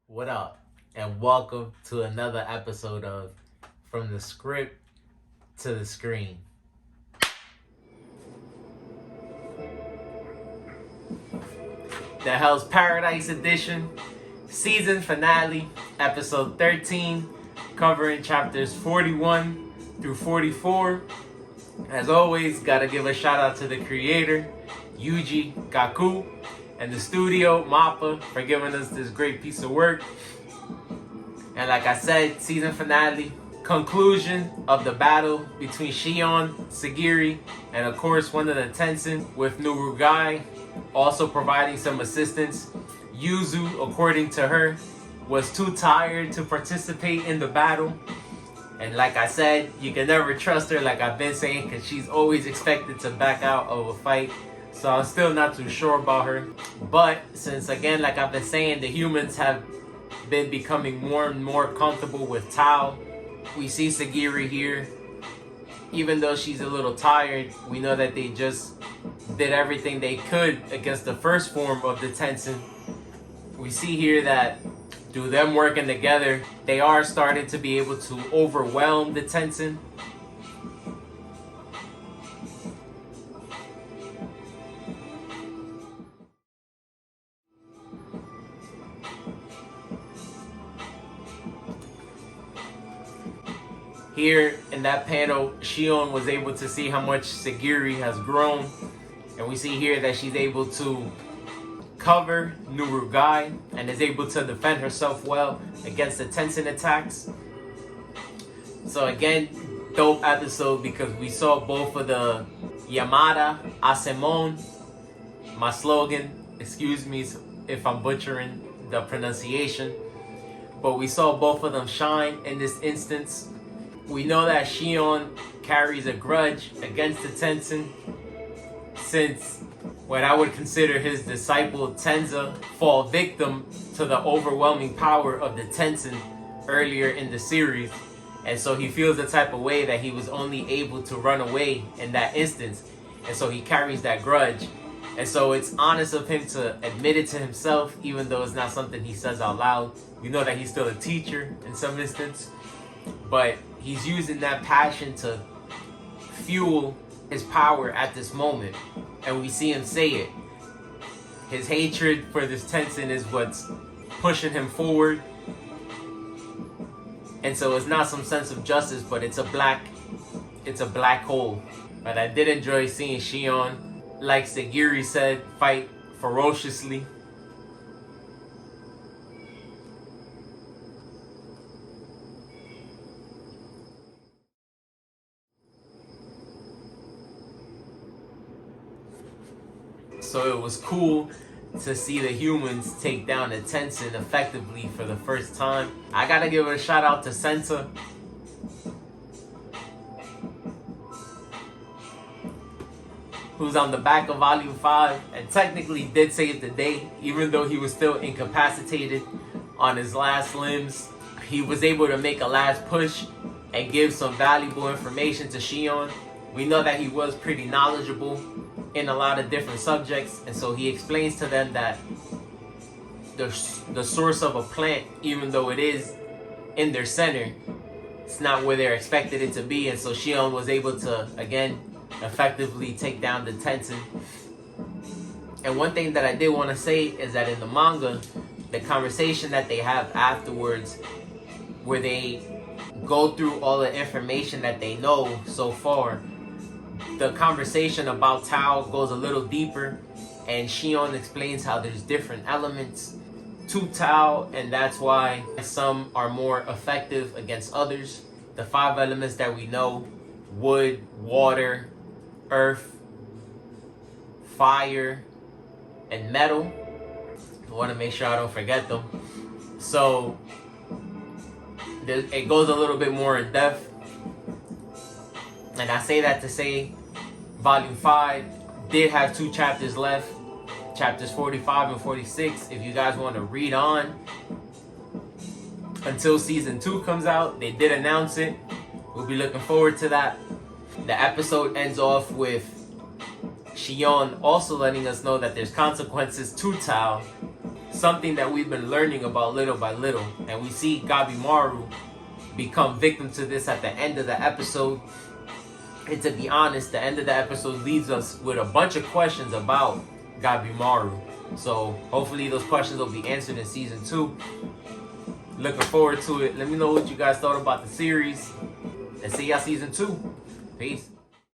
What up? And welcome to another episode of From the Script to the Screen. The Hell's Paradise Edition, season finale, episode 13, covering chapters 41 through 44. As always, gotta give a shout out to the creator, Yuji Kaku, and the studio, MAPPA, for giving us this great piece of work. And like I said, season finale, conclusion of the battle between Shion, Sagiri, and of course one of the Tensen with Nurugai, also providing some assistance. Yuzu, according to her, was too tired to participate in the battle. And like I said, you can never trust her, like I've been saying, because she's always expected to back out of a fight. So I'm still not too sure about her. But since, again, like I've been saying, the humans have been becoming more and more comfortable with Tao. We see Sagiri here. Even though she's a little tired, we know that they just did everything they could against the first form of the Tensen. We see here that through them working together, they are starting to be able to overwhelm the Tensen. Here in that panel, Shion was able to see how much Sagiri has grown. And we see here that she's able to cover Nurugai and is able to defend herself well against the Tensen attacks. So again, dope episode because we saw both of the Yamada, Asemon, my slogan, excuse me if I'm butchering the pronunciation, but we saw both of them shine in this instance. We know that Shion carries a grudge against the Tensen since what I would consider his disciple Tenza fall victim to the overwhelming power of the Tensen earlier in the series. And so he feels the type of way that he was only able to run away in that instance. And so he carries that grudge. And so it's honest of him to admit it to himself, even though it's not something he says out loud. We know that he's still a teacher in some instance, but he's using that passion to fuel his power at this moment. And we see him say it. His hatred for this Tensen is what's pushing him forward. And so it's not some sense of justice, but it's a black hole. But I did enjoy seeing Shion, like Sagiri said, fight ferociously. So it was cool to see the humans take down the Tensen effectively for the first time. I gotta give a shout out to Senta. Who's on the back of Volume 5 and technically did save the day, even though he was still incapacitated on his last limbs. He was able to make a last push and give some valuable information to Shion. We know that he was pretty knowledgeable in a lot of different subjects, and so he explains to them that the source of a plant, even though it is in their center, it's not where they're expected it to be. And so Shion was able to, again, effectively take down the Tensen. And one thing that I did want to say is that in the manga, the conversation that they have afterwards, where they go through all the information that they know so far, the conversation about Tao goes a little deeper, and Shion explains how there's different elements to Tao, and that's why some are more effective against others. The 5 elements that we know: wood, water, earth, fire, and metal. I want to make sure I don't forget them. So it goes a little bit more in depth. And I say that to say Volume 5 did have 2 chapters left, chapters 45 and 46. If you guys want to read on until season 2 comes out, they did announce it. We'll be looking forward to that. The episode ends off with Shion also letting us know that there's consequences to Tao. something that we've been learning about little by little. And we see Gabimaru become victim to this at the end of the episode. And to be honest, the end of the episode leaves us with a bunch of questions about Gabimaru. So hopefully those questions will be answered in season 2. Looking forward to it. Let me know what you guys thought about the series. And see y'all season 2. Peace.